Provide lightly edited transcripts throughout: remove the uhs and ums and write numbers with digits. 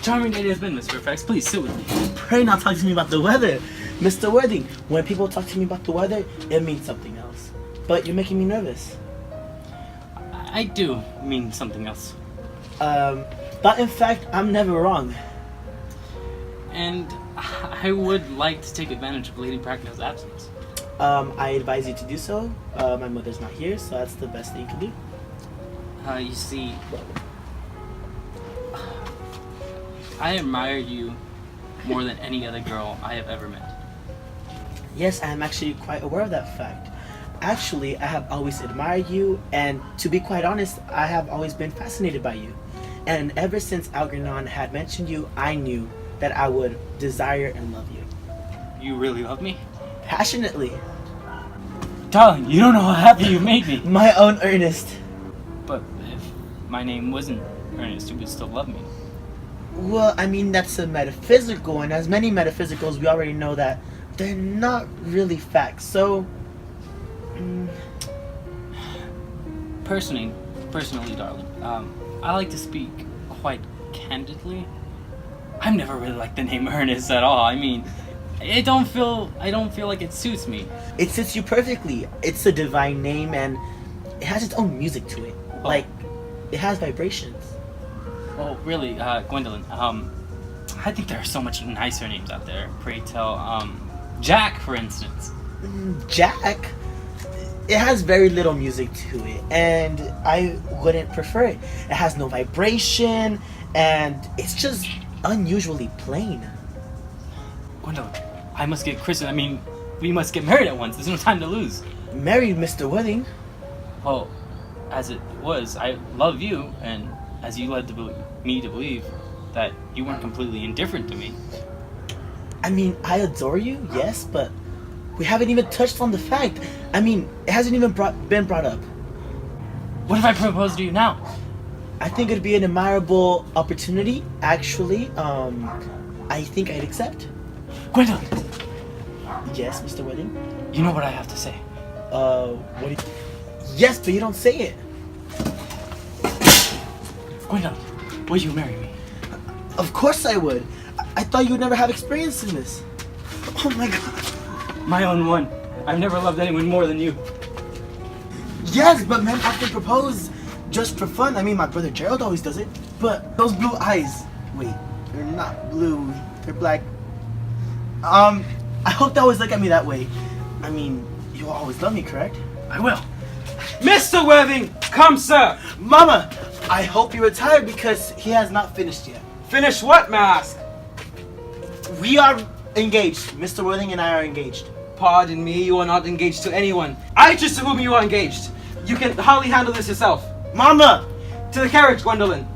charming day it has been, Mr. Fairfax. Please sit with me. Pray not talk to me about the weather. Mr. Worthing, when people talk to me about the weather, it means something else. But you're making me nervous. I do mean something else. But in fact, I'm never wrong. And I would like to take advantage of Lady Bracknell's absence. I advise you to do so. My mother's not here, so that's the best thing you can do. You see, I admire you more than any other girl I have ever met. Yes, I am actually quite aware of that fact. Actually, I have always admired you, and to be quite honest, I have always been fascinated by you. And ever since Algernon had mentioned you, I knew that I would desire and love you. You really love me? Passionately. Darling, you don't know how happy you made me. My own Ernest. But if my name wasn't Ernest, you would still love me. Well, I mean, that's a metaphysical, and as many metaphysicals, we already know that they're not really facts, so... Personally, darling, I like to speak quite candidly. I've never really liked the name Ernest at all. I mean, I don't feel like it suits me. It suits you perfectly. It's a divine name, and it has its own music to it. Oh. Like, it has vibrations. Oh, really, Gwendolyn, I think there are so much nicer names out there. Pray tell, Jack, for instance. Jack? It has very little music to it, and I wouldn't prefer it. It has no vibration, and it's just unusually plain. Gwendolyn, I must get christened. I mean, we must get married at once. There's no time to lose. Married, Mr. Worthing. Well, as it was, I love you, and as you led me to believe that you weren't completely indifferent to me. I mean, I adore you, yes, but we haven't even touched on the fact. I mean, it hasn't even been brought up. What if I propose to you now? I think it'd be an admirable opportunity. Actually, I think I'd accept. Gwendolyn! Yes, Mr. Worthing? You know what I have to say. What do you... Yes, but you don't say it. Gwendolyn, will you marry me? Of course I would. I thought you would never have experience in this. Oh my god. My own one. I've never loved anyone more than you. Yes, but men often propose just for fun. I mean, my brother Gerald always does it. But those blue eyes... Wait, they're not blue. They're black. I hope they always look at me that way. I mean, you'll always love me, correct? I will. Mr. Worthing, come, sir! Mama, I hope you're retired because he has not finished yet. Finish what, may I ask? We are engaged. Mr. Worthing and I are engaged. Pardon me, you are not engaged to anyone. I choose to whom you are engaged. You can hardly handle this yourself. Mama! To the carriage, Gwendolyn.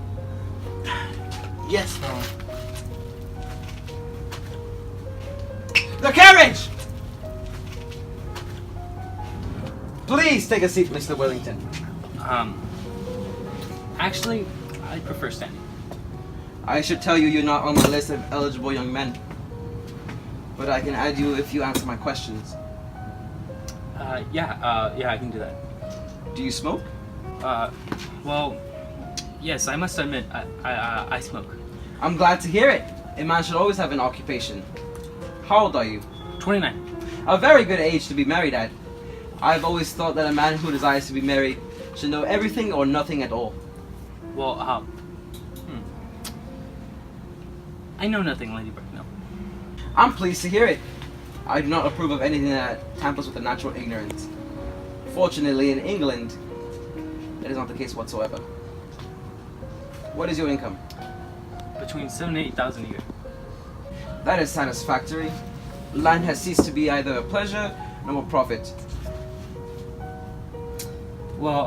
Yes, Mama. The carriage! Please take a seat, Mr. Wellington. Actually, I prefer standing. I should tell you you're not on my list of eligible young men. But I can add you if you answer my questions. Yeah, I can do that. Do you smoke? Well, yes, I must admit, I smoke. I'm glad to hear it. A man should always have an occupation. How old are you? 29. A very good age to be married at. I've always thought that a man who desires to be married should know everything or nothing at all. Well, I know nothing, Lady Bracknell. I'm pleased to hear it. I do not approve of anything that tampers with the natural ignorance. Fortunately, in England, that is not the case whatsoever. What is your income? Between 7,000 and 8,000 a year. That is satisfactory. Land has ceased to be either a pleasure nor a profit. Well,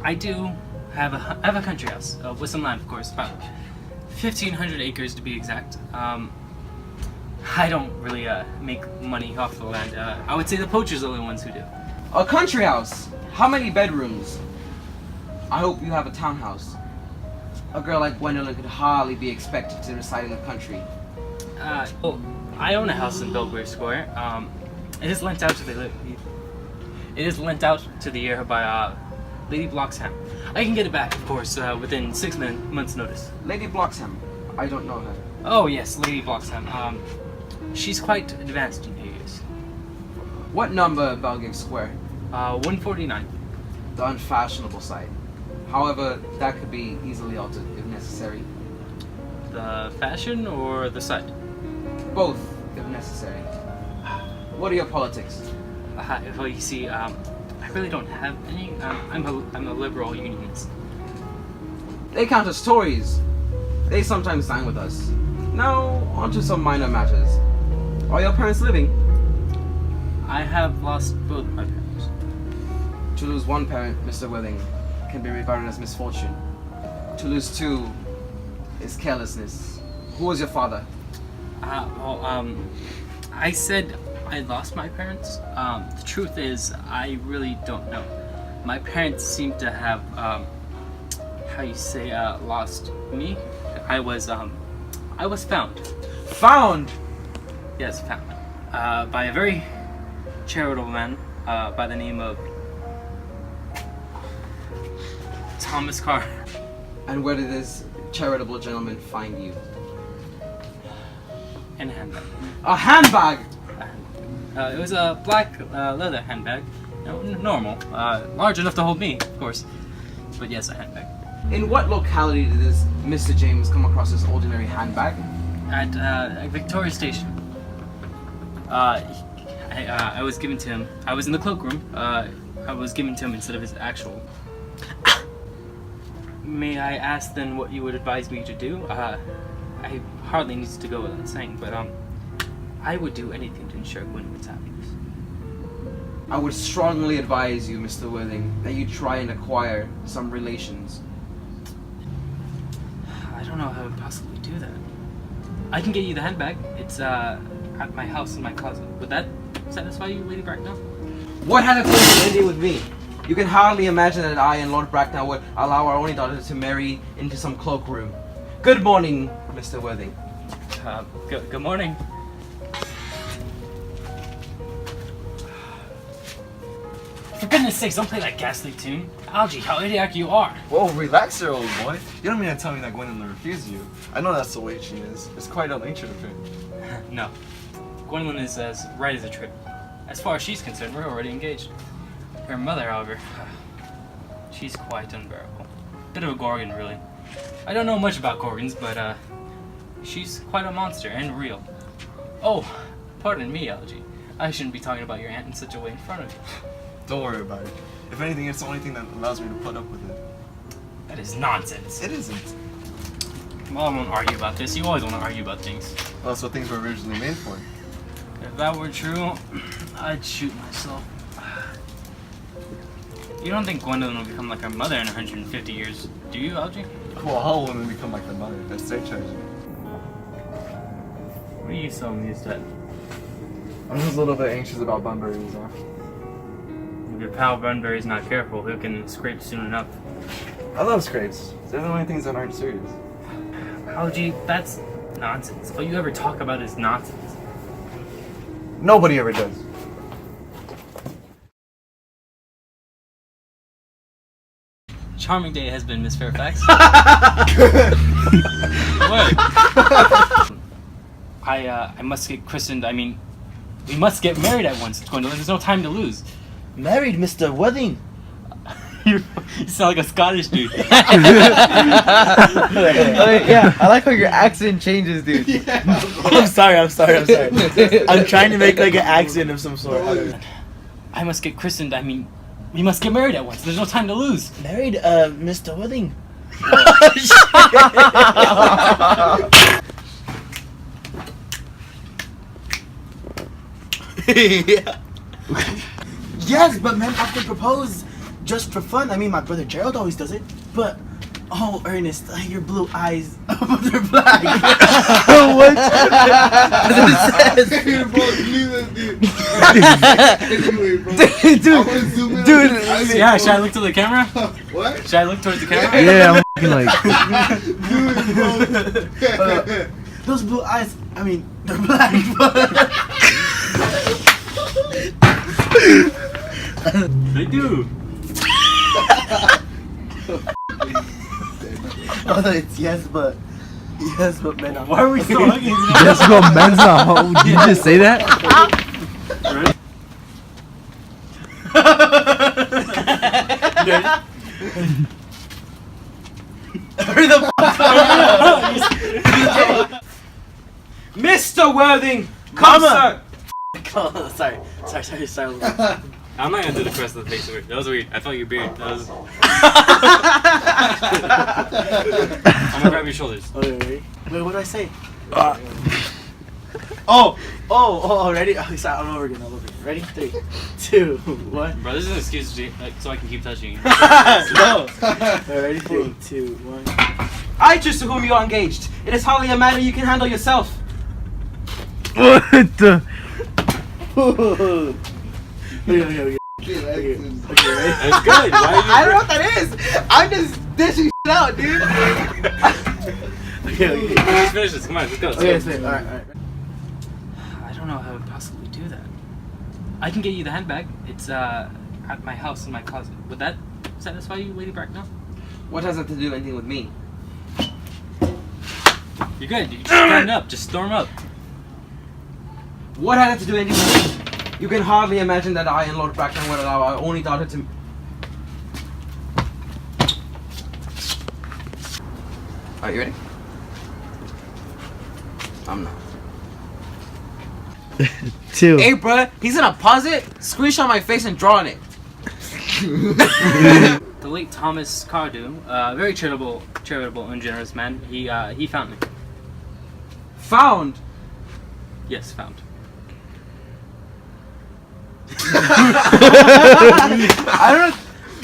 I do have a country house with some land, of course, about 1,500 acres to be exact. I don't really make money off the land. I would say the poachers are the ones who do. A country house? How many bedrooms? I hope you have a townhouse. A girl like Gwendolyn could hardly be expected to reside in the country. Well, I own a house in Belgrave Square. It is lent out to the heir by Lady Bloxham. I can get it back, of course, within 6 months' notice. Lady Bloxham, I don't know her. Oh yes, Lady Bloxham. She's quite advanced in years. What number Belgic Square? 149. The unfashionable side. However, that could be easily altered if necessary. The fashion or the site? Both, if necessary. What are your politics? Well, you see, I really don't have any. I'm a liberal unionist. They count as Tories. They sometimes dine with us. Now, on to some minor matters. Are your parents living? I have lost both my parents. To lose one parent, Mr. Willing, can be regarded as misfortune. To lose two is carelessness. Who was your father? I said I lost my parents. The truth is, I really don't know. My parents seem to have, lost me. I was found. Found! Yes, found. By a very charitable man, by the name of Thomas Carr. And where did this charitable gentleman find you? In a handbag. A handbag! It was a black leather handbag. Normal. Large enough to hold me, of course. But yes, a handbag. In what locality did this Mr. James come across this ordinary handbag? At Victoria Station. I was given to him. I was in the cloakroom. I was given to him instead of his actual. May I ask then what you would advise me to do? I hardly need to go without saying, but I would do anything to ensure Gwyneth's happiness. I would strongly advise you, Mr. Worthing, that you try and acquire some relations. I don't know how I would possibly do that. I can get you the handbag. It's at my house in my closet. Would that satisfy you, Lady Bracknell? What has it got to do with me? You can hardly imagine that I and Lord Bracknell would allow our only daughter to marry into some cloakroom. Good morning, Mr. Worthing. Good morning. For goodness sakes, don't play that ghastly tune. Algie, how idiotic you are. Whoa, relax there, old boy. You don't mean to tell me that Gwendolyn refused you. I know that's the way she is. It's quite ill-natured of her. No. Gwendolyn is as right as a trick. As far as she's concerned, we're already engaged. Her mother, however, she's quite unbearable. Bit of a Gorgon, really. I don't know much about Gorgons, but she's quite a monster and real. Oh, pardon me, Algie. I shouldn't be talking about your aunt in such a way in front of you. Don't worry about it. If anything, it's the only thing that allows me to put up with it. That is nonsense. It isn't. Well, I won't argue about this. You always want to argue about things. Well, that's what things were originally made for. If that were true, I'd shoot myself. You don't think Gwendolyn will become like her mother in 150 years, do you, Algie? Well, how women become like their mother? That's their choice. What are you so amused at? I'm just a little bit anxious about Bunbury's. If your pal Bunbury's not careful, he can scrape soon enough. I love scrapes. They're the only things that aren't serious. Algie, that's nonsense. All you ever talk about is nonsense. Nobody ever does. Charming day has been, Miss Fairfax. What? I must get christened. I mean, we must get married at once, Gwendolyn. There's no time to lose. Married, Mr. Worthing. You sound like a Scottish dude. Yeah, I like how your accent changes, dude. I'm sorry. I'm trying to make like an accent of some sort. I must get christened. I mean, we must get married at once. There's no time to lose. Married, Mr. Worthing. Yeah. Yes, but man, I can propose just for fun. I mean, my brother Gerald always does it. But, oh, Ernest, your blue eyes, they're black. What? You're both leaving, dude. Dude. Yeah, should I look to the camera? What? Should I look towards the camera? Yeah, I'm like. Those blue eyes, I mean, they're black. They do. Although it's yes, but Yes, but men are. Why are we still hugging? Yes, but men's not home. Did you just say that? Hurry the fuck Mr. Worthing, Mama! come, sir. Sorry. I'm not gonna do the crest of the face. That was weird. I felt your beard. That was. I'm gonna grab your shoulders. Wait, what did I say? Oh, ready? Oh, sorry, all over again. Ready? 3, 2, 1. Bro, this is an excuse to, like, so I can keep touching you. No. Ready? 3, 2, 1. I choose to whom you are engaged. It is hardly a matter you can handle yourself. What the? Okay, ready? That's good. Why I don't know what that is. I'm just dishing shit out, dude. Okay. Let's finish this. Come on, let's go. Okay, let's finish. Alright. I don't know how I would possibly do that. I can get you the handbag. It's at my house in my closet. Would that satisfy you, Lady Bracknell? What has that to do anything with me? You're good. You just stand up. Just storm up. What has that to do anything with me? You can hardly imagine that I and Lord Bracknell would allow our only daughter to... Are you ready? I'm not. 2. Hey, bruh, he's gonna pause it, screenshot my face, and draw on it. The late Thomas Cardew, very charitable and generous man. He found me. Found. Yes, found. I don't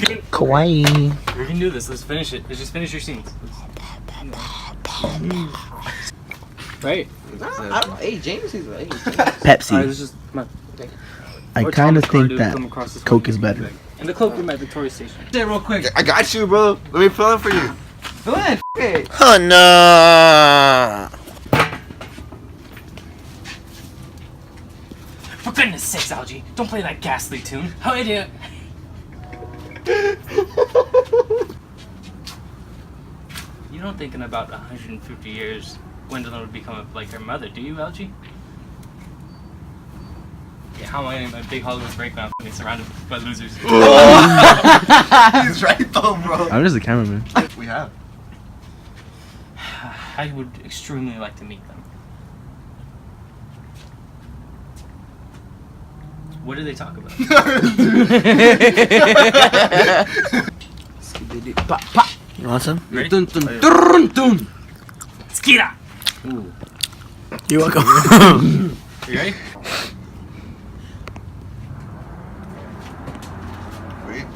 know. Kawaii. We can do this. Let's finish it. Let's just finish your scenes. Right. Hey, James, he's like... Pepsi. Alright, let's just come on. I Or kind of Thomas think Cardew that come across this Coke way. is better. In the cloakroom at Victoria Station. Say real quick. I got you, bro. Let me fill in for you. Fill in. Hey. Oh no! For goodness sakes, Algie, don't play that ghastly tune. How idiot. You don't think in about 150 years Gwendolyn would become like her mother, do you, Algie? Yeah, how am I getting my big Hollywood breakdown when he's surrounded by losers? He's right though, bro. I'm just a cameraman. We have. I would extremely like to meet them. What do they talk about? You want some? Ready? Dun, dun, dun, dun. Skira! You're welcome. You ready? Wait.